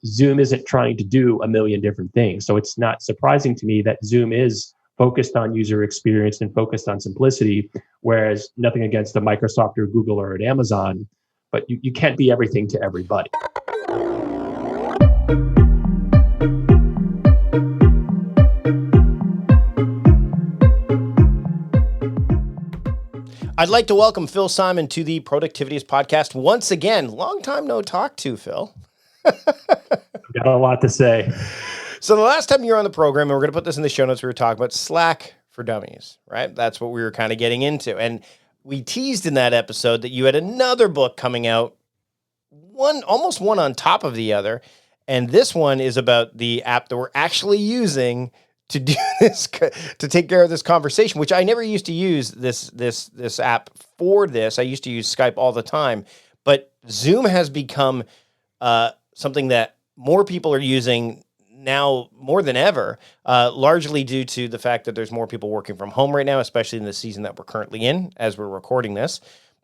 Zoom isn't trying to do a million different things. So it's not surprising to me that Zoom is focused on user experience and focused on simplicity, whereas nothing against a Microsoft or Google or an Amazon, but you can't be everything to everybody. I'd like to welcome Phil Simon to the Productivityist podcast once again. Long time no talk to, Phil. Got a lot to say. So the last time you were on the program, and we're going to put this in the show notes, we were talking about Slack for Dummies, right? That's what we were kind of getting into. And we teased in that episode that you had another book coming out, almost one on top of the other. And this one is about the app that we're actually using to do this, to take care of this conversation, which I never used to use this app for this. I used to use Skype all the time, but Zoom has become something that more people are using now more than ever, largely due to the fact that there's more people working from home right now, especially in the season that we're currently in as we're recording this.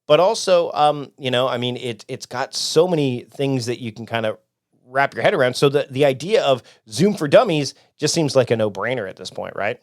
But also, it's got so many things that you can kind of wrap your head around. So the idea of Zoom for Dummies just seems like a no-brainer at this point, right?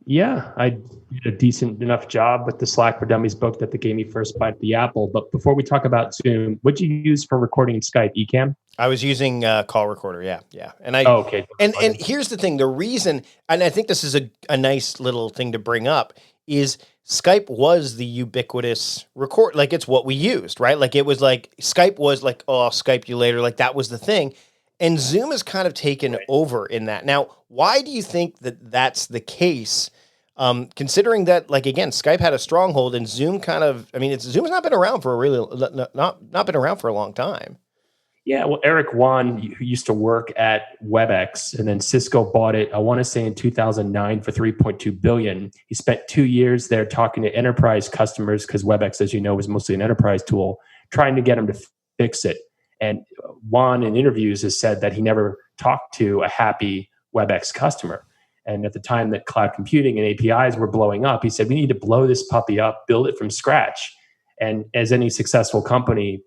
Yeah, I did a decent enough job with the Slack for Dummies book that they gave me first bite at the apple. But before we talk about Zoom, what'd you use for recording in Skype? Ecamm? I was using call recorder. Yeah. And okay. And here's the thing, the reason, and I think this is a nice little thing to bring up, is Skype was the ubiquitous record. Like, it's what we used, right? Like, it was like, Skype was like, oh, I'll Skype you later. Like, that was the thing. And Zoom has kind of taken over in that. Now, why do you think that that's the case? Considering that, like, again, Skype had a stronghold and Zoom Zoom's not been around for not been around for a long time. Yeah, well, Eric Wan, who used to work at WebEx, and then Cisco bought it, I want to say in 2009 for $3.2 billion. He spent 2 years there talking to enterprise customers, because WebEx, as you know, was mostly an enterprise tool, trying to get them to fix it. And Wan, in interviews, has said that he never talked to a happy WebEx customer. And at the time that cloud computing and APIs were blowing up, he said, we need to blow this puppy up, build it from scratch. And as any successful company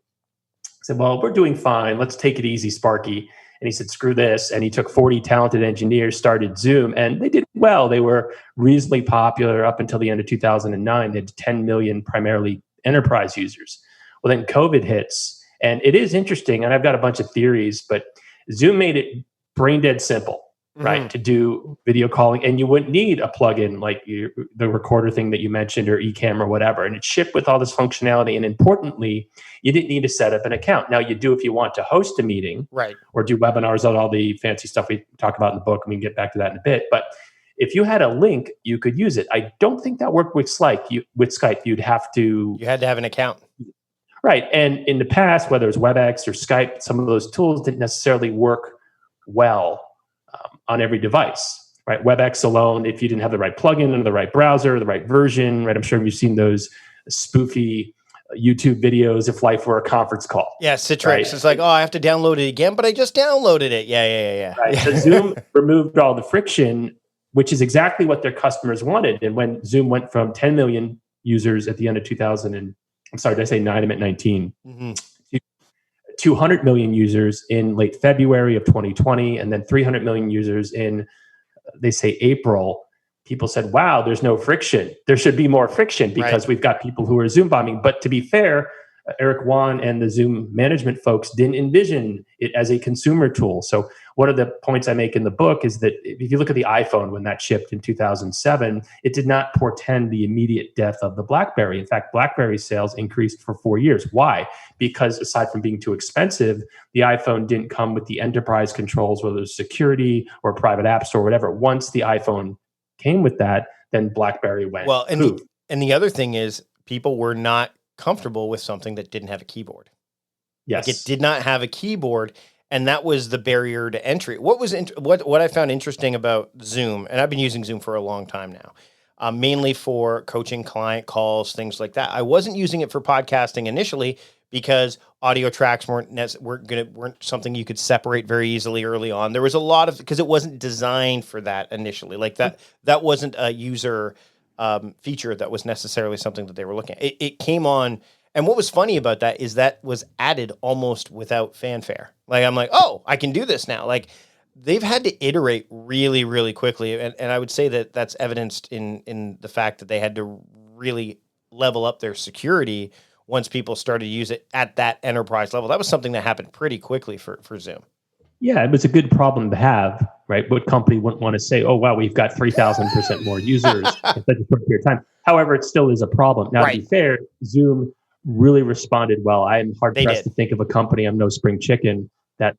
said, well, we're doing fine. Let's take it easy, Sparky. And he said, screw this. And he took 40 talented engineers, started Zoom, and they did well. They were reasonably popular up until the end of 2009. They had 10 million primarily enterprise users. Well, then COVID hits. And it is interesting, and I've got a bunch of theories, but Zoom made it brain dead simple, right, to do video calling. And you wouldn't need a plugin like the recorder thing that you mentioned, or Ecamm or whatever. And it shipped with all this functionality. And importantly, you didn't need to set up an account. Now, you do if you want to host a meeting, right, or do webinars on all the fancy stuff we talk about in the book. And we can get back to that in a bit. But if you had a link, you could use it. I don't think that worked with Skype. With Skype, you had to have an account. Right. And in the past, whether it was WebEx or Skype, some of those tools didn't necessarily work well on every device, right? WebEx alone, if you didn't have the right plugin and the right browser, the right version, right? I'm sure you've seen those spoofy YouTube videos if life were a conference call. Yeah, Citrix. Right? It's like, oh, I have to download it again, but I just downloaded it. Yeah. Right. So Zoom removed all the friction, which is exactly what their customers wanted. And when Zoom went from 10 million users at the end of 2000, and I'm sorry, did I say 9? I meant 19. 200 million users in late February of 2020, and then 300 million users in, they say, April. People said, wow, there's no friction. There should be more friction because we've got people who are Zoom bombing. But to be fair, Eric Wan and the Zoom management folks didn't envision it as a consumer tool. So one of the points I make in the book is that if you look at the iPhone when that shipped in 2007, it did not portend the immediate death of the BlackBerry. In fact, BlackBerry sales increased for 4 years. Why? Because aside from being too expensive, the iPhone didn't come with the enterprise controls, whether it's security or private app store, whatever. Once the iPhone came with that, then BlackBerry went. Well, and the other thing is people were not comfortable with something that didn't have a keyboard. Yes. Like, it did not have a keyboard, and that was the barrier to entry. What I found interesting about Zoom, and I've been using Zoom for a long time now, mainly for coaching client calls, things like that. I wasn't using it for podcasting initially because audio tracks weren't something you could separate very easily early on. There was a lot of, because it wasn't designed for that initially. Like that wasn't a user feature that was necessarily something that they were looking at. It came on And what was funny about that is that was added almost without fanfare. Like, I'm like, oh, I can do this now. Like, they've had to iterate really, really quickly. And I would say that that's evidenced in the fact that they had to really level up their security once people started to use it at that enterprise level. That was something that happened pretty quickly for Zoom. Yeah, it was a good problem to have, right? What company wouldn't want to say, oh, wow, we've got 3,000% more users in such a short period of time. However, it still is a problem. Now, to be fair, Zoom really responded well. I am hard-pressed to think of a company, I'm no spring chicken, that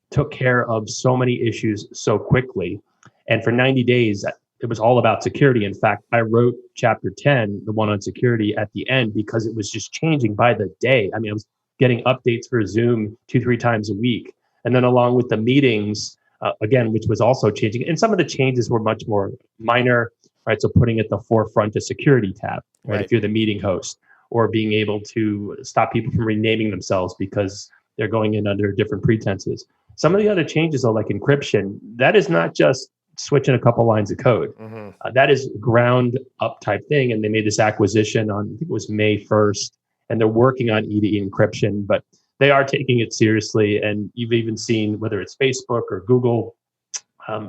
took care of so many issues so quickly. And for 90 days, it was all about security. In fact, I wrote chapter 10, the one on security, at the end because it was just changing by the day. I mean, I was getting updates for Zoom 2-3 times a week. And then along with the meetings, again, which was also changing. And some of the changes were much more minor, right? So putting at the forefront a security tab, right? If you're the meeting host, or being able to stop people from renaming themselves because they're going in under different pretenses. Some of the other changes, though, like encryption, that is not just switching a couple lines of code. That is ground up type thing. And they made this acquisition on, I think it was May 1st, and they're working on EDE encryption, but they are taking it seriously. And you've even seen whether it's Facebook or Google,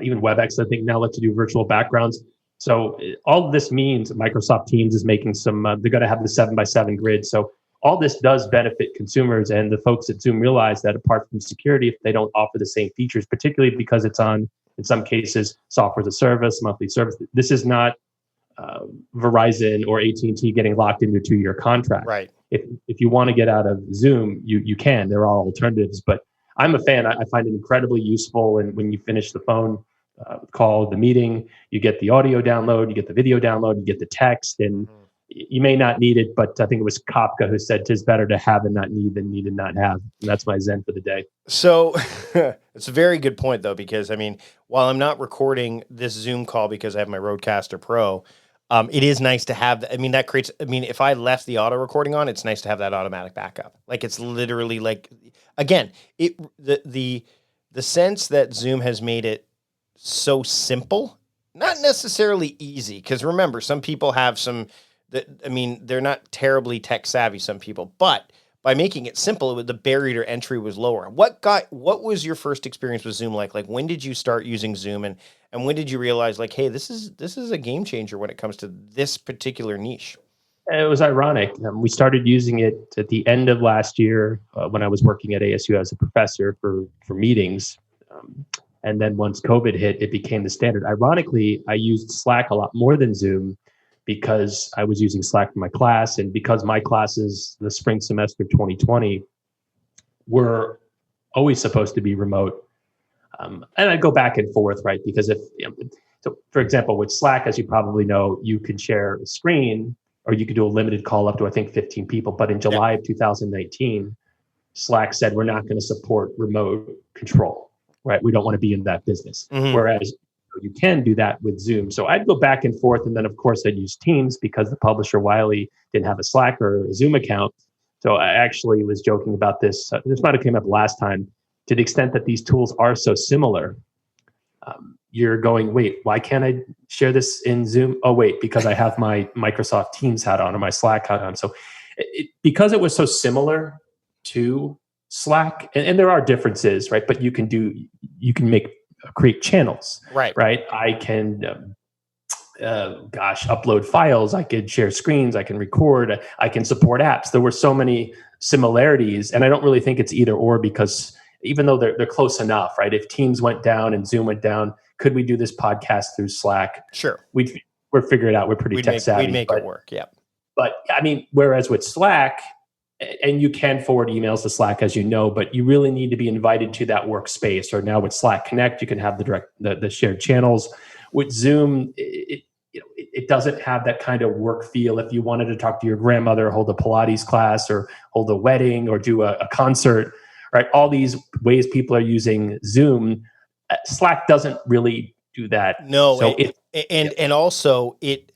even WebEx, I think now lets you do virtual backgrounds. So all of this means Microsoft Teams is making some, they're going to have the 7x7 grid. So all this does benefit consumers, and the folks at Zoom realize that apart from security, if they don't offer the same features, particularly because it's on, in some cases, software as a service, monthly service, this is not Verizon or AT&T getting locked into a 2-year contract. Right. If you want to get out of Zoom, you can. There are alternatives, but I'm a fan. I find it incredibly useful. And when you finish the phone call, the meeting, you get the audio download, you get the video download, you get the text, and you may not need it, but I think it was Kafka who said, "'Tis better to have and not need than need and not have." And that's my Zen for the day. So it's a very good point, though, because I mean, while I'm not recording this Zoom call because I have my Rodecaster Pro, it is nice to have. I mean, that creates. I mean, if I left the auto recording on, it's nice to have that automatic backup. Like, it's literally like, again, the sense that Zoom has made it so simple, not necessarily easy. Because remember, some people have some. I mean, they're not terribly tech savvy, some people, but by making it simple, the barrier to entry was lower. What was your first experience with Zoom like? Like, when did you start using Zoom, and when did you realize, like, hey, this is a game changer when it comes to this particular niche? It was ironic. We started using it at the end of last year when I was working at ASU as a professor for meetings. And then once COVID hit, it became the standard. Ironically, I used Slack a lot more than Zoom, because I was using Slack for my class, and because my classes the spring semester 2020 were always supposed to be remote. And I'd go back and forth, right? Because so for example, with Slack, as you probably know, you could share a screen or you could do a limited call up to, I think, 15 people. But in July of 2019, Slack said, we're not going to support remote control, right? We don't want to be in that business. Whereas you can do that with Zoom. So I'd go back and forth. And then, of course, I'd use Teams because the publisher, Wiley, didn't have a Slack or a Zoom account. So I actually was joking about this. This might have came up last time. To the extent that these tools are so similar, you're going, wait, why can't I share this in Zoom? Oh, wait, because I have my Microsoft Teams hat on or my Slack hat on. So because it was so similar to Slack, and there are differences, right? But you can create channels, right? I can, upload files. I could share screens. I can record. I can support apps. There were so many similarities, and I don't really think it's either or, because even though they're close enough, right? If Teams went down and Zoom went down, could we do this podcast through Slack? Sure, we're figuring it out. We're pretty tech savvy. We'd make it work. Yeah, but I mean, whereas with Slack, and you can forward emails to Slack, as you know, but you really need to be invited to that workspace. Or now with Slack Connect, you can have the shared channels. With Zoom, it doesn't have that kind of work feel. If you wanted to talk to your grandmother, hold a Pilates class, or hold a wedding, or do a concert, right? All these ways people are using Zoom, Slack doesn't really do that. No, so and also it.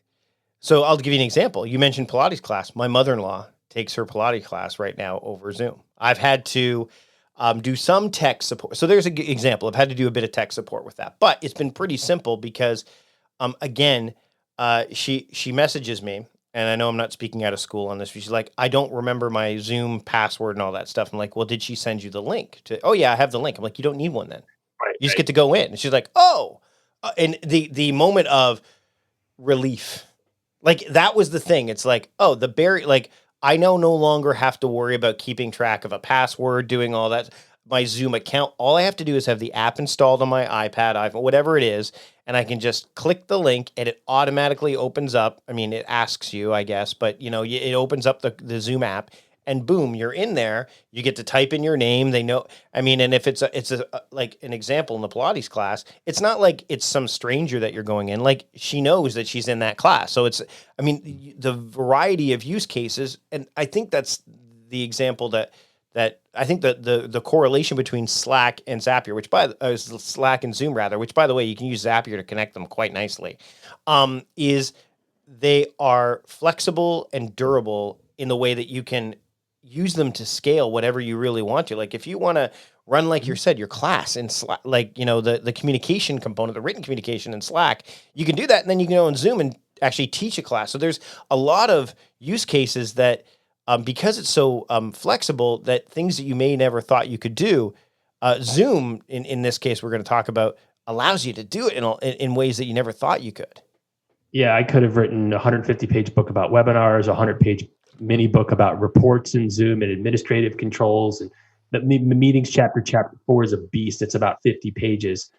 So I'll give you an example. You mentioned Pilates class. My mother-in-law takes her Pilates class right now over Zoom. I've had to do some tech support. So there's an example. I've had to do a bit of tech support with that, but it's been pretty simple because, again, she messages me and I know I'm not speaking out of school on this, but she's like, I don't remember my Zoom password and all that stuff. I'm like, well, did she send you the link to, oh yeah, I have the link. I'm like, you don't need one then. Right, You just right. get to go in. And she's like, oh, and the moment of relief, like that was the thing. It's like, oh, like I now no longer have to worry about keeping track of a password, doing all that. My Zoom account, all I have to do is have the app installed on my iPad, iPhone, whatever it is, and I can just click the link and it automatically opens up. I mean, it asks you, I guess, but it opens up the Zoom app and boom, you're in there. You get to type in your name. They know, I mean, and if it's like an example in the Pilates class, it's not like it's some stranger that you're going in. Like she knows that she's in that class. So I mean, the variety of use cases, and I think that's the example that I think that the correlation between Slack and Zapier, Slack and Zoom rather, which by the way, you can use Zapier to connect them quite nicely, is they are flexible and durable in the way that you can use them to scale whatever you really want to. Like if you want to run, like you said, your class in Slack, like, the communication component, the written communication in Slack, you can do that. And then you can go on Zoom and actually teach a class. So there's a lot of use cases that, because it's so flexible, that things that you may never thought you could do, Zoom, in this case, we're going to talk about, allows you to do it in ways that you never thought you could. Yeah, I could have written a 150-page book about webinars, a 100-page mini book about reports in Zoom and administrative controls. And the meetings chapter 4 is a beast. It's about 50 pages.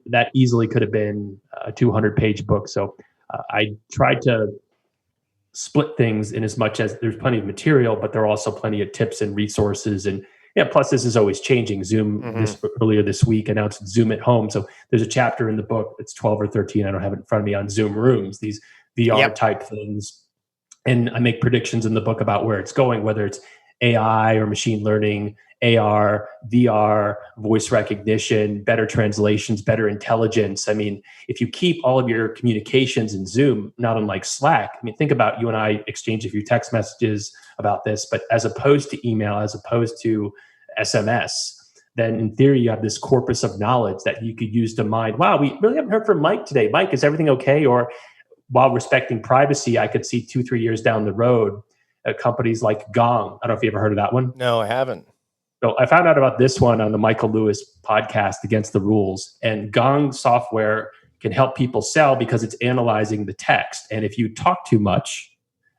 That easily could have been a 200-page book. So I tried to split things in as much as there's plenty of material, but there are also plenty of tips and resources. And plus this is always changing. Zoom earlier this week announced Zoom at Home. So there's a chapter in the book, it's 12 or 13, I don't have it in front of me, on Zoom Rooms, these VR type things. And I make predictions in the book about where it's going, whether it's AI or machine learning, AR, VR, voice recognition, better translations, better intelligence. I mean, if you keep all of your communications in Zoom, not unlike Slack, I mean, think about you and I exchange a few text messages about this, but as opposed to email, as opposed to SMS, then in theory, you have this corpus of knowledge that you could use to mine. Wow, we really haven't heard from Mike today. Mike, is everything okay? Or while respecting privacy, I could see 2-3 years down the road, companies like Gong. I don't know if you ever heard of that one. No, I haven't. So I found out about this one on the Michael Lewis podcast, Against the Rules. And Gong software can help people sell because it's analyzing the text. And if you talk too much,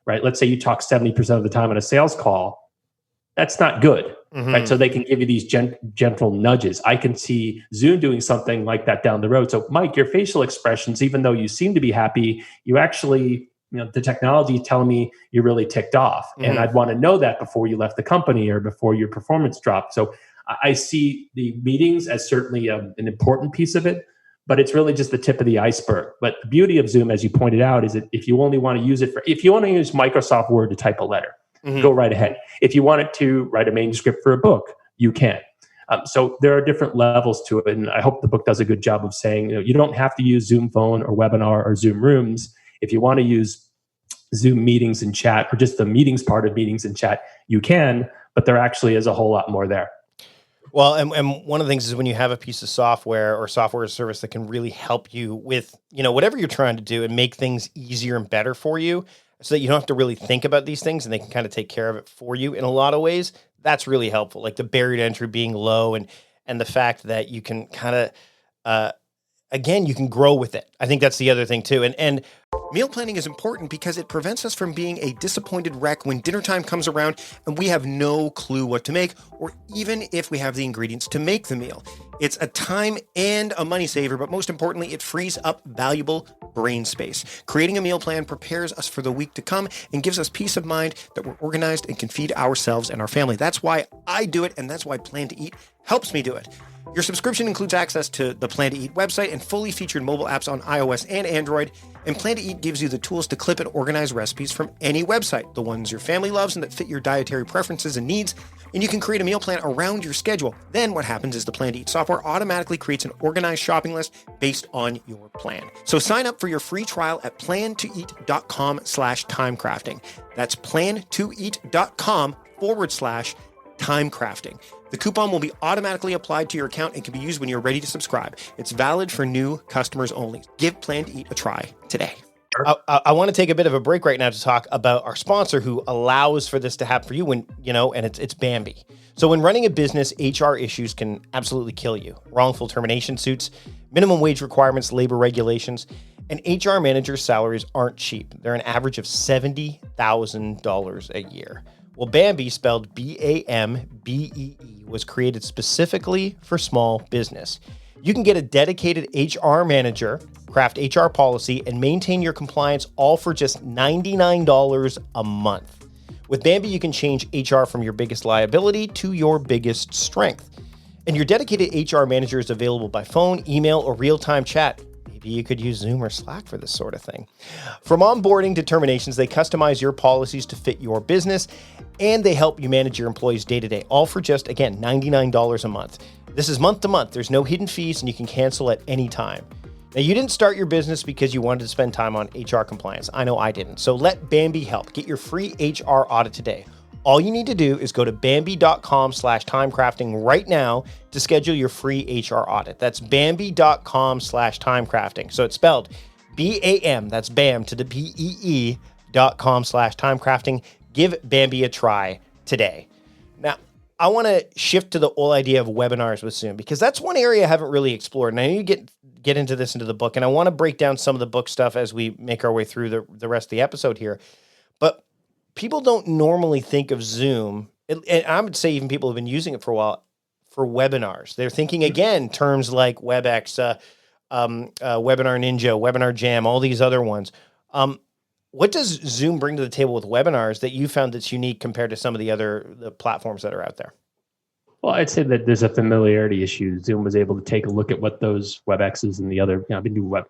right? Let's say you talk 70% of the time on a sales call, that's not good, right? So they can give you these gentle nudges. I can see Zoom doing something like that down the road. So Mike, your facial expressions, even though you seem to be happy, you actually, the technology is telling me you're really ticked off. And I'd want to know that before you left the company or before your performance dropped. So I see the meetings as certainly an important piece of it, but it's really just the tip of the iceberg. But the beauty of Zoom, as you pointed out, is that if you only want to use it if you want to use Microsoft Word to type a letter, go right ahead. If you wanted to write a manuscript for a book, you can. So there are different levels to it. And I hope the book does a good job of saying, you don't have to use Zoom Phone or Webinar or Zoom Rooms. If you want to use Zoom meetings and chat, or just the meetings part of meetings and chat, you can, but there actually is a whole lot more there. Well, and one of the things is when you have a piece of software or software as a service that can really help you with, whatever you're trying to do and make things easier and better for you so that you don't have to really think about these things and they can kind of take care of it for you in a lot of ways, that's really helpful. Like the barrier to entry being low and the fact that you can kind of, again, you can grow with it. I think that's the other thing too. And meal planning is important because it prevents us from being a disappointed wreck when dinner time comes around and we have no clue what to make, or even if we have the ingredients to make the meal. It's a time and a money saver, but most importantly, it frees up valuable brain space. Creating a meal plan prepares us for the week to come and gives us peace of mind that we're organized and can feed ourselves and our family. That's why I do it, and that's why Plan to Eat helps me do it. Your subscription includes access to the Plan to Eat website and fully featured mobile apps on iOS and Android. And Plan to Eat gives you the tools to clip and organize recipes from any website, the ones your family loves and that fit your dietary preferences and needs. And you can create a meal plan around your schedule. Then what happens is the Plan to Eat software automatically creates an organized shopping list based on your plan. So sign up for your free trial at plantoeat.com/timecrafting. That's plantoeat.com/timecrafting. The coupon will be automatically applied to your account and can be used when you're ready to subscribe. It's valid for new customers only. Give Plan to Eat a try today. I want to take a bit of a break right now to talk about our sponsor who allows for this to happen for you when, and it's Bambi. So when running a business, HR issues can absolutely kill you. Wrongful termination suits, minimum wage requirements, labor regulations, and HR managers' salaries aren't cheap. They're an average of $70,000 a year. Well, Bambi, spelled B-A-M-B-E-E, was created specifically for small business. You can get a dedicated HR manager, craft HR policy, and maintain your compliance all for just $99 a month. With Bambi, you can change HR from your biggest liability to your biggest strength. And your dedicated HR manager is available by phone, email, or real-time chat. Maybe you could use Zoom or Slack for this sort of thing. From onboarding to terminations, they customize your policies to fit your business, and they help you manage your employees day-to-day, all for just, again, $99 a month. This is month to month. There's no hidden fees, and you can cancel at any time. Now, you didn't start your business because you wanted to spend time on HR compliance. I know I didn't. So let Bambi help. Get your free HR audit today. All you need to do is go to Bambi.com/timecrafting right now to schedule your free HR audit. That's Bambi.com/timecrafting. So it's spelled B-A-M, that's BAM to the BEE.com/timecrafting. Give Bambi a try today. Now, I want to shift to the whole idea of webinars with Zoom, because that's one area I haven't really explored. And I know you get into this into the book, and I want to break down some of the book stuff as we make our way through the rest of the episode here. But people don't normally think of Zoom, and I would say even people have been using it for a while, for webinars. They're thinking, again, terms like WebEx, Webinar Ninja, Webinar Jam, all these other ones. What does Zoom bring to the table with webinars that you found that's unique compared to some of the platforms that are out there? Well, I'd say that there's a familiarity issue. Zoom was able to take a look at what those WebExes and the other, I've been doing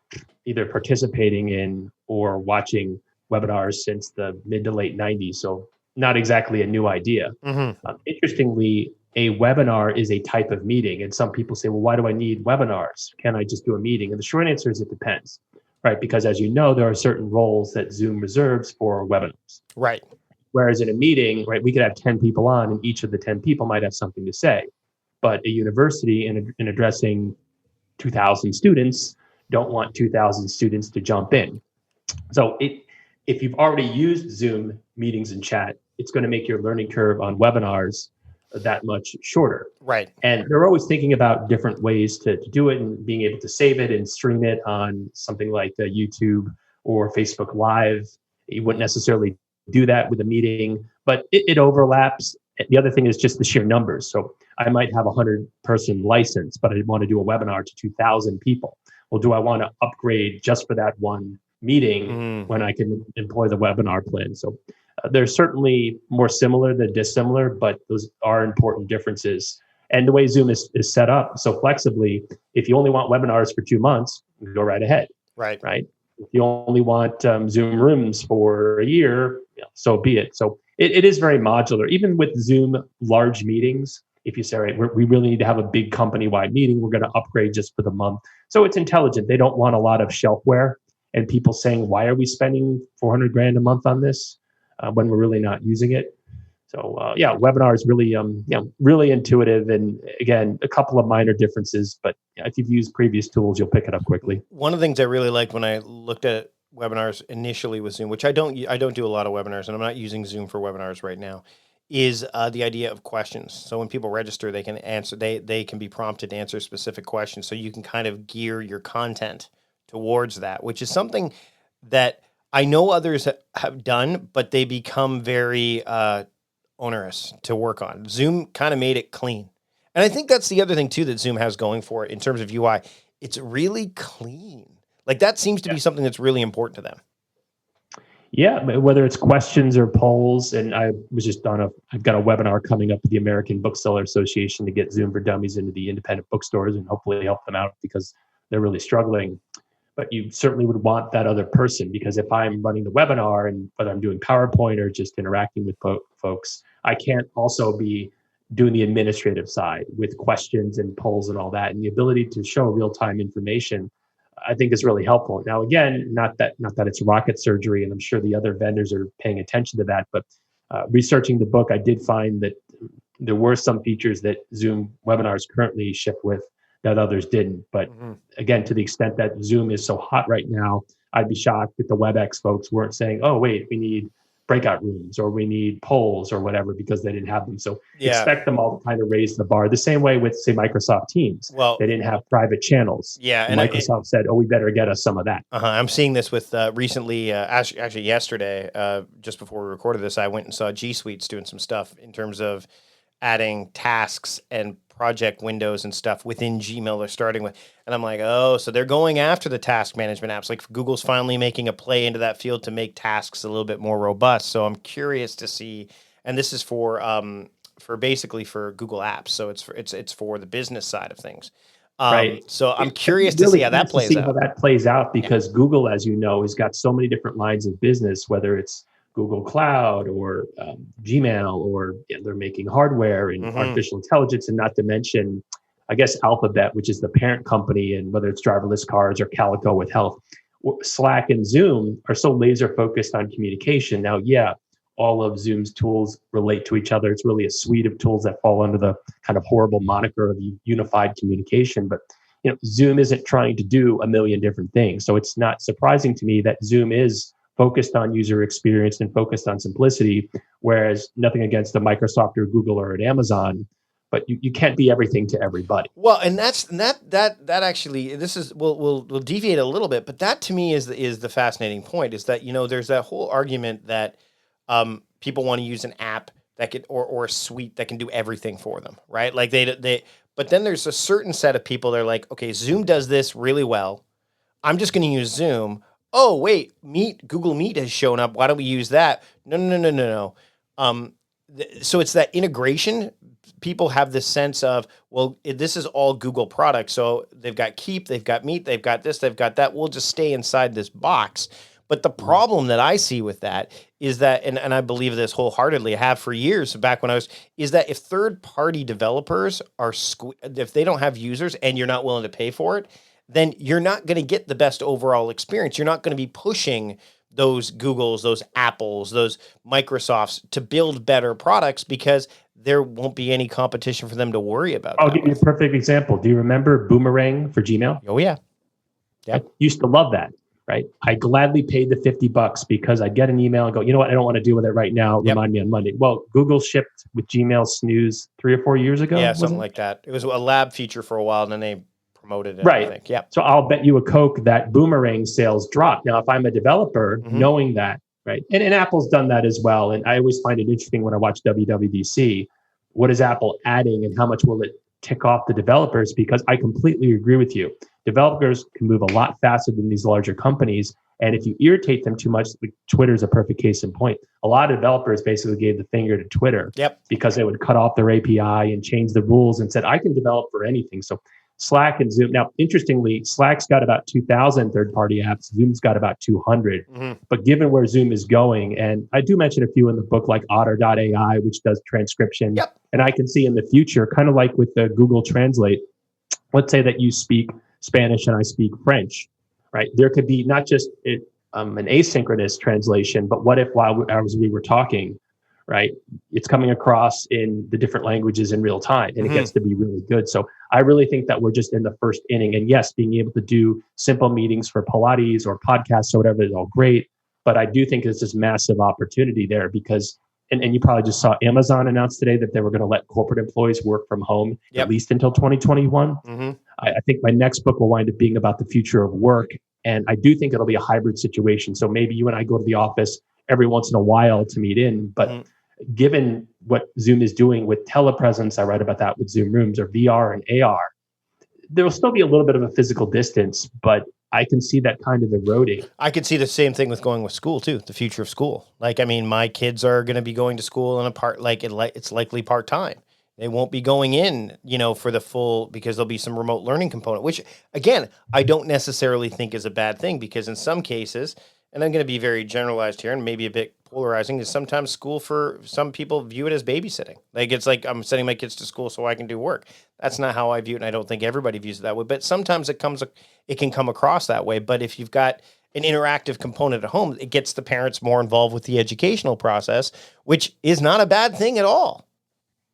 either participating in or watching webinars since the mid to late 90s. So not exactly a new idea. Mm-hmm. Interestingly, a webinar is a type of meeting. And some people say, well, why do I need webinars? Can I just do a meeting? And the short answer is it depends, right? Because as you know, there are certain roles that Zoom reserves for webinars. Right. Whereas in a meeting, right, we could have 10 people on and each of the 10 people might have something to say. But a university in addressing 2,000 students don't want 2,000 students to jump in. So if you've already used Zoom meetings and chat, it's going to make your learning curve on webinars that much shorter. Right. And they're always thinking about different ways to do it and being able to save it and stream it on something like YouTube or Facebook Live. You wouldn't necessarily do that with a meeting, but it overlaps. The other thing is just the sheer numbers. So I might have a 100-person license, but I want to do a webinar to 2,000 people. Well, do I want to upgrade just for that one meeting when I can employ the webinar plan? So they're certainly more similar than dissimilar, but those are important differences. And the way Zoom is set up so flexibly, if you only want webinars for 2 months, go right ahead. Right. If you only want Zoom rooms for a year, so be it. So it is very modular. Even with Zoom large meetings, if you say, right, we really need to have a big company-wide meeting, we're going to upgrade just for the month. So it's intelligent. They don't want a lot of shelfware and people saying, why are we spending $400,000 a month on this when we're really not using it? So webinar is really, really intuitive. And again, a couple of minor differences, but if you've used previous tools, you'll pick it up quickly. One of the things I really liked when I looked at webinars initially with Zoom, which I don't do a lot of webinars, and I'm not using Zoom for webinars right now, is the idea of questions. So when people register, they can answer, they can be prompted to answer specific questions. So you can kind of gear your content towards that, which is something that I know others have done, but they become very onerous to work on. Zoom kind of made it clean. And I think that's the other thing too that Zoom has going for it in terms of UI. It's really clean. Like that seems to be something that's really important to them. Yeah, whether it's questions or polls. And I was just I've got a webinar coming up with the American Bookseller Association to get Zoom for Dummies into the independent bookstores and hopefully help them out because they're really struggling. But you certainly would want that other person, because if I'm running the webinar and whether I'm doing PowerPoint or just interacting with folks, I can't also be doing the administrative side with questions and polls and all that. And the ability to show real-time information, I think, is really helpful. Now, again, not that it's rocket surgery, and I'm sure the other vendors are paying attention to that, but researching the book, I did find that there were some features that Zoom webinars currently ship with that others didn't. But again, to the extent that Zoom is so hot right now, I'd be shocked if the WebEx folks weren't saying, oh, wait, we need breakout rooms or we need polls or whatever because they didn't have them. So expect them all to kind of raise the bar. The same way with, say, Microsoft Teams. Well, they didn't have private channels. Yeah. And Microsoft said, oh, we better get us some of that. I'm seeing this with recently, actually yesterday, just before we recorded this, I went and saw G Suite's doing some stuff in terms of adding tasks and project windows and stuff within Gmail they're starting with. And I'm like, oh, so they're going after the task management apps. Like Google's finally making a play into that field to make tasks a little bit more robust. So I'm curious to see, and this is for basically for Google Apps. So it's for the business side of things. Right. So I'm curious to see how that plays out. How that plays out because Google, as you know, has got so many different lines of business, whether it's Google Cloud or Gmail, or they're making hardware and artificial intelligence, and not to mention, I guess, Alphabet, which is the parent company, and whether it's driverless cars or Calico with health. Slack and Zoom are so laser focused on communication. Now, all of Zoom's tools relate to each other. It's really a suite of tools that fall under the kind of horrible moniker of unified communication. But Zoom isn't trying to do a million different things. So it's not surprising to me that Zoom is focused on user experience and focused on simplicity, whereas nothing against the Microsoft or Google or at Amazon, but you can't be everything to everybody. Well, and that actually, this is we'll deviate a little bit, but that to me is the fascinating point, is that there's that whole argument that people want to use an app that can or a suite that can do everything for them, right? Like they but then there's a certain set of people that are like, okay, Zoom does this really well. I'm just going to use Zoom. Oh, wait, Google Meet has shown up. Why don't we use that? No. So it's that integration. People have this sense of, well, this is all Google products. So they've got Keep, they've got Meet, they've got this, they've got that. We'll just stay inside this box. But the problem that I see with that is that, and I believe this wholeheartedly, I have for years back when is that if third-party developers if they don't have users and you're not willing to pay for it, then you're not going to get the best overall experience. You're not going to be pushing those Googles, those Apples, those Microsofts to build better products because there won't be any competition for them to worry about. I'll give you a perfect example. Do you remember Boomerang for Gmail? Oh, yeah. I used to love that, right? I gladly paid the $50 because I'd get an email and go, you know what? I don't want to deal with it right now. Remind me on Monday. Well, Google shipped with Gmail Snooze 3 or 4 years ago. Yeah, something like that. It was a lab feature for a while, and then they promoted it, right. I think. Yeah. So I'll bet you a Coke that Boomerang sales drop. Now, if I'm a developer, knowing that, right? And Apple's done that as well. And I always find it interesting when I watch WWDC, what is Apple adding and how much will it tick off the developers? Because I completely agree with you. Developers can move a lot faster than these larger companies. And if you irritate them too much, like Twitter is a perfect case in point. A lot of developers basically gave the finger to Twitter because they would cut off their API and change the rules and said, I can develop for anything. So Slack and Zoom. Now, interestingly, Slack's got about 2,000 third-party apps. Zoom's got about 200. But given where Zoom is going, and I do mention a few in the book, like Otter.ai, which does transcription. And I can see in the future, kind of like with the Google Translate, let's say that you speak Spanish and I speak French, right? There could be not just an asynchronous translation, but what if while we were talking, right, it's coming across in the different languages in real time, and it gets to be really good. So I really think that we're just in the first inning. And yes, being able to do simple meetings for Pilates or podcasts or whatever is all great. But I do think there's this massive opportunity there because, and you probably just saw Amazon announce today that they were going to let corporate employees work from home at least until 2021. I think my next book will wind up being about the future of work. And I do think it'll be a hybrid situation. So maybe you and I go to the office every once in a while to meet in, but given what Zoom is doing with telepresence, I write about that with Zoom Rooms or VR and AR, there will still be a little bit of a physical distance, but I can see that kind of eroding. I could see the same thing with going with school too, the future of school. Like, I mean, my kids are going to be going to school in it's likely part-time. They won't be going in, for the full, because there'll be some remote learning component, which again, I don't necessarily think is a bad thing because in some cases, and I'm going to be very generalized here and maybe a bit polarizing, is sometimes school for some people view it as babysitting. Like it's like I'm sending my kids to school so I can do work. That's not how I view it, and I don't think everybody views it that way. But sometimes it can come across that way. But if you've got an interactive component at home, it gets the parents more involved with the educational process, which is not a bad thing at all.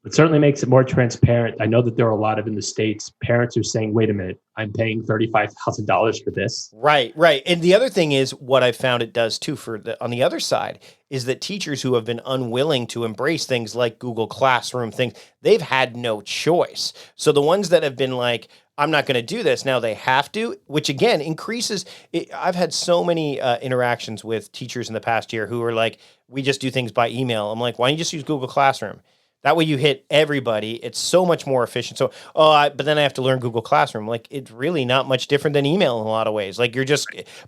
It certainly makes it more transparent. I know that there are a lot of in the States, parents are saying, wait a minute, I'm paying $35,000 for this. Right, right. And the other thing is what I found it does too on the other side is that teachers who have been unwilling to embrace things like Google Classroom things, they've had no choice. So the ones that have been like, I'm not going to do this, now they have to, which again increases. I've had so many interactions with teachers in the past year who are like, we just do things by email. I'm like, why don't you just use Google Classroom? That way you hit everybody. It's so much more efficient. So, but then I have to learn Google Classroom. Like, it's really not much different than email in a lot of ways. Like,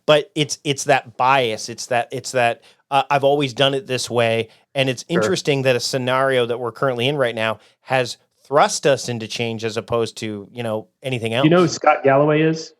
but it's that bias. It's that I've always done it this way. And it's interesting that a scenario that we're currently in right now has thrust us into change as opposed to, anything else. You know who Scott Galloway is?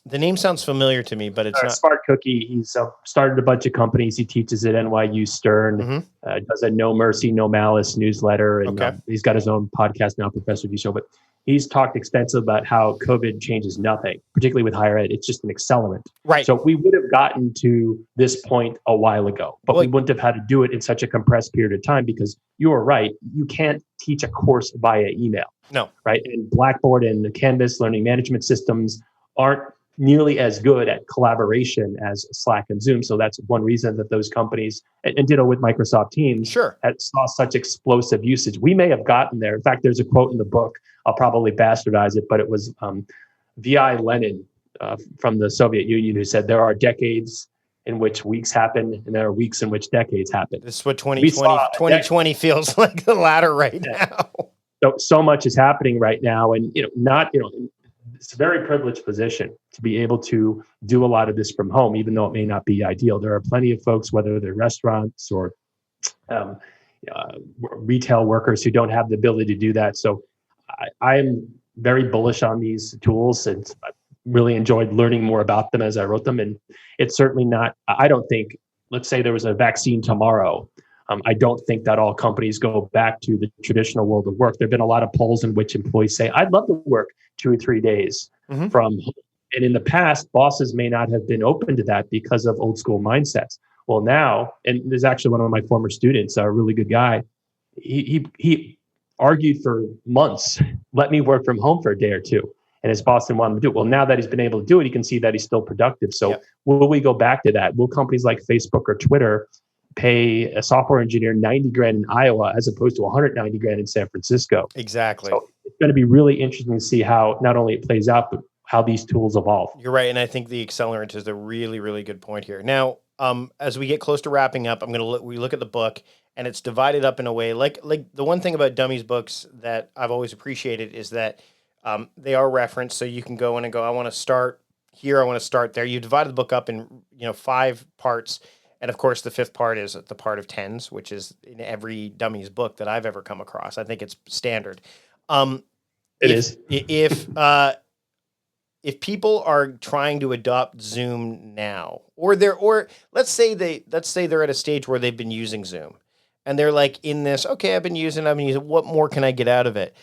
The name sounds familiar to me, but it's not. Smart Cookie. He's started a bunch of companies. He teaches at NYU Stern, does a No Mercy, No Malice newsletter. And he's got his own podcast now, Professor D Show. But he's talked extensively about how COVID changes nothing, particularly with higher ed. It's just an accelerant. Right. So we would have gotten to this point a while ago, but we wouldn't have had to do it in such a compressed period of time because you are right. You can't teach a course via email. No. Right. And Blackboard and the Canvas learning management systems aren't nearly as good at collaboration as Slack and Zoom. So that's one reason that those companies, and ditto with Microsoft Teams, saw such explosive usage. We may have gotten there. In fact, there's a quote in the book, I'll probably bastardize it, but it was V.I. Lenin from the Soviet Union who said, there are decades in which weeks happen and there are weeks in which decades happen. This is what 2020 feels like, the latter right now. So much is happening right now. And, it's a very privileged position to be able to do a lot of this from home, even though it may not be ideal. There are plenty of folks, whether they're restaurants or retail workers, who don't have the ability to do that. So I am very bullish on these tools, and I really enjoyed learning more about them as I wrote them. And it's certainly not, I don't think, let's say there was a vaccine tomorrow. I don't think that all companies go back to the traditional world of work. There have been a lot of polls in which employees say, I'd love to work 2 or 3 days from home. And in the past, bosses may not have been open to that because of old school mindsets. Well, now, and there's actually one of my former students, a really good guy, he argued for months, let me work from home for a day or two. And his boss didn't want him to do it. Well, now that he's been able to do it, he can see that he's still productive. So will we go back to that? Will companies like Facebook or Twitter pay a software engineer $90,000 in Iowa as opposed to $190,000 in San Francisco? Exactly. So it's going to be really interesting to see how not only it plays out, but how these tools evolve. You're right. And I think the accelerant is a really, really good point here. Now, as we get close to wrapping up, we look at the book, and it's divided up in a way like the one thing about Dummies books that I've always appreciated is that they are referenced. So you can go in and go, I want to start here. I want to start there. You divided the book up in, 5 parts. And of course, the 5th part is the part of tens, which is in every Dummies book that I've ever come across. I think it's standard. It is. If people are trying to adopt Zoom now, or let's say they're at a stage where they've been using Zoom, and they're like in this, okay, I've been using. What more can I get out of it?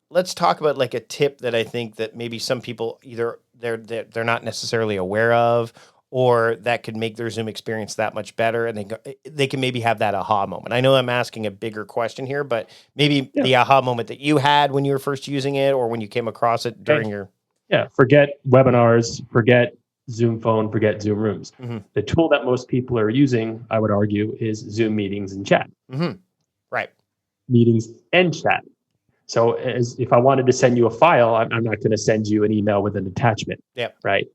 Let's talk about like a tip that I think that maybe some people either they're not necessarily aware of, or that could make their Zoom experience that much better, and they can maybe have that aha moment. I know I'm asking a bigger question here, but maybe the aha moment that you had when you were first using it, or when you came across it during your... Yeah, forget webinars, forget Zoom phone, forget Zoom rooms. The tool that most people are using, I would argue, is Zoom meetings and chat. Right. Meetings and chat. So if I wanted to send you a file, I'm not going to send you an email with an attachment. Yeah. Right.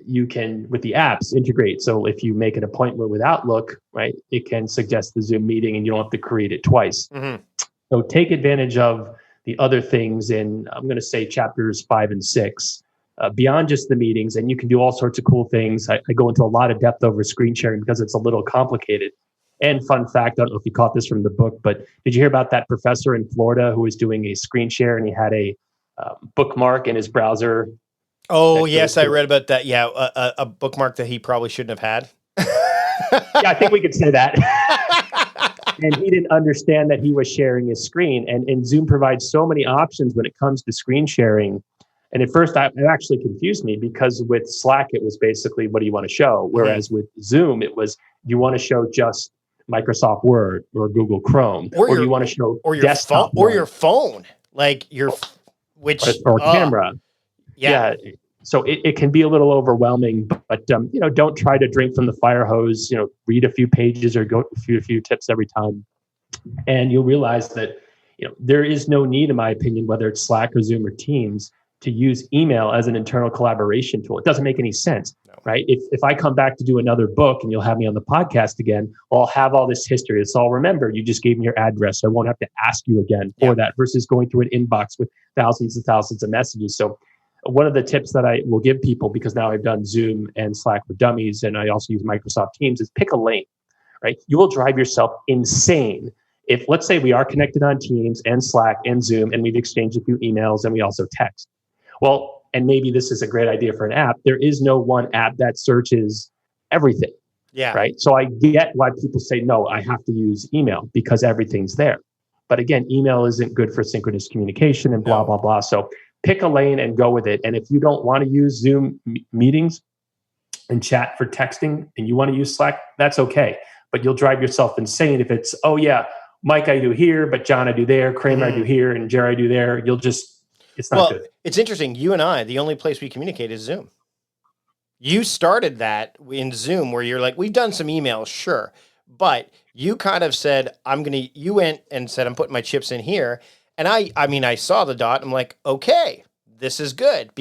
You can, with the apps, integrate. So if you make an appointment with Outlook, right, it can suggest the Zoom meeting and you don't have to create it twice. So take advantage of the other things in, I'm going to say chapters 5 and 6, beyond just the meetings. And you can do all sorts of cool things. I go into a lot of depth over screen sharing because it's a little complicated. And fun fact, I don't know if you caught this from the book, but did you hear about that professor in Florida who was doing a screen share and he had a bookmark in his browser? Oh, yes, I read about that. Yeah, a bookmark that he probably shouldn't have had. Yeah, I think we could say that. And he didn't understand that he was sharing his screen. And Zoom provides so many options when it comes to screen sharing. And at first, it actually confused me because with Slack, it was basically, what do you want to show? Whereas with Zoom, it was, you want to show just Microsoft Word or Google Chrome, or you want to show or your desktop phone, or your phone, like or camera. Yeah. So it can be a little overwhelming, but don't try to drink from the fire hose. Read a few pages or go through a few tips every time, and you'll realize that there is no need, in my opinion, whether it's Slack or Zoom or Teams, to use email as an internal collaboration tool. It doesn't make any sense, right? If I come back to do another book and you'll have me on the podcast again, I'll have all this history. It's all, remember, you just gave me your address. So I won't have to ask you again for that, versus going through an inbox with thousands and thousands of messages. So one of the tips that I will give people, because now I've done Zoom and Slack for Dummies, and I also use Microsoft Teams, is pick a lane, right? You will drive yourself insane if, let's say, we are connected on Teams and Slack and Zoom, and we've exchanged a few emails and we also text. Well, and maybe this is a great idea for an app. There is no one app that searches everything. Yeah. Right. So I get why people say, no, I have to use email because everything's there. But again, email isn't good for synchronous communication and blah, blah, blah. So pick a lane and go with it. And if you don't want to use Zoom meetings and chat for texting and you want to use Slack, that's okay. But you'll drive yourself insane if it's, oh yeah, Mike I do here, but John I do there, Kramer I do here, and Jerry I do there. It's not good. It's interesting. You and I, the only place we communicate is Zoom. You started that in Zoom where you're like, we've done some emails, sure. But you kind of said, you went and said, I'm putting my chips in here. And I saw the dot. I'm like, okay, this is good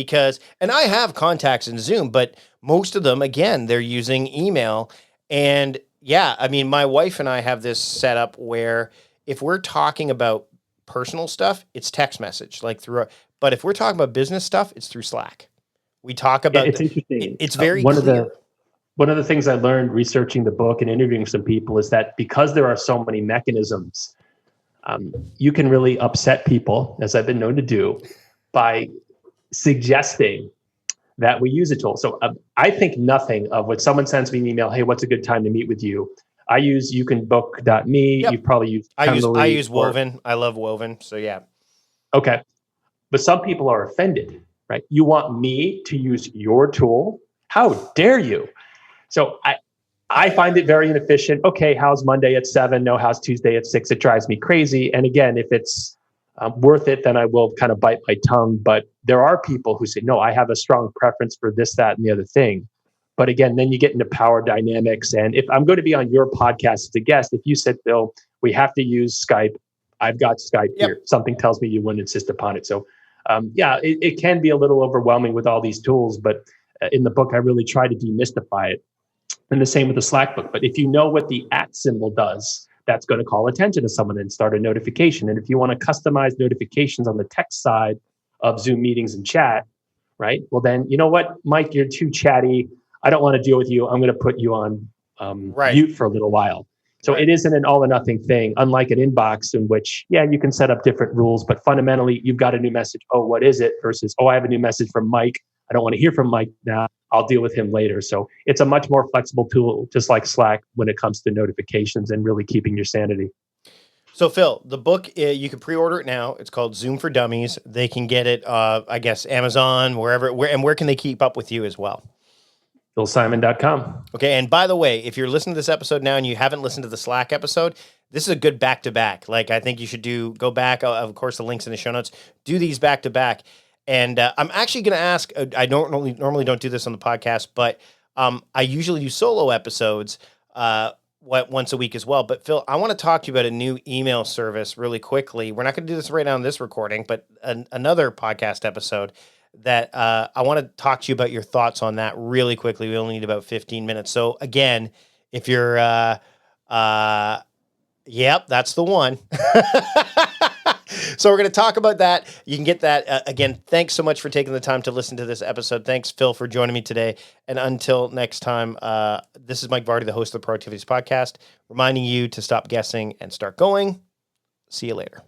and I have contacts in Zoom, but most of them, again, they're using email. And my wife and I have this set up where if we're talking about personal stuff, it's text message, but if we're talking about business stuff, it's through Slack. We talk about it's interesting. It's very clear. One of the things I learned researching the book and interviewing some people is that because there are so many mechanisms, you can really upset people, as I've been known to do, by suggesting that we use a tool. So I think nothing of when someone sends me an email, hey, what's a good time to meet with you? I use youcanbook.me. Yep. You've probably used I use Woven. I love Woven. So yeah. Okay. But some people are offended, right? You want me to use your tool? How dare you? So I find it very inefficient. Okay, how's Monday at 7? No, how's Tuesday at 6? It drives me crazy. And again, if it's worth it, then I will kind of bite my tongue. But there are people who say, no, I have a strong preference for this, that, and the other thing. But again, then you get into power dynamics. And if I'm going to be on your podcast as a guest, if you said, Bill, we have to use Skype, I've got Skype here. Something tells me you wouldn't insist upon it. So it can be a little overwhelming with all these tools. But in the book, I really try to demystify it. And the same with the Slack book. But if you know what the @ symbol does, that's going to call attention to someone and start a notification. And if you want to customize notifications on the text side of Zoom meetings and chat, right? Well, then, you know what, Mike, you're too chatty. I don't want to deal with you. I'm going to put you on mute for a little while. So it isn't an all or nothing thing, unlike an inbox in which, you can set up different rules, but fundamentally you've got a new message. Oh, what is it? Versus, I have a new message from Mike. I don't want to hear from Mike now. I'll deal with him later. So it's a much more flexible tool, just like Slack, when it comes to notifications and really keeping your sanity. So Phil, the book, you can pre-order it now. It's called Zoom for Dummies. They can get it, I guess, Amazon, where can they keep up with you as well? PhilSimon.com. Okay. And by the way, if you're listening to this episode now and you haven't listened to the Slack episode, this is a good back-to-back. I think you should go back. Of course, the link's in the show notes. Do these back-to-back. And I'm actually going to ask, I don't normally don't do this on the podcast, but I usually do solo episodes once a week as well. But Phil, I want to talk to you about a new email service really quickly. We're not going to do this right now in this recording, but another podcast episode that I want to talk to you about your thoughts on that really quickly. We only need about 15 minutes. So again, if you're, yep, that's the one. So we're going to talk about that. You can get that. Again, thanks so much for taking the time to listen to this episode. Thanks, Phil, for joining me today. And until next time, this is Mike Vardy, the host of the Productivities Podcast, reminding you to stop guessing and start going. See you later.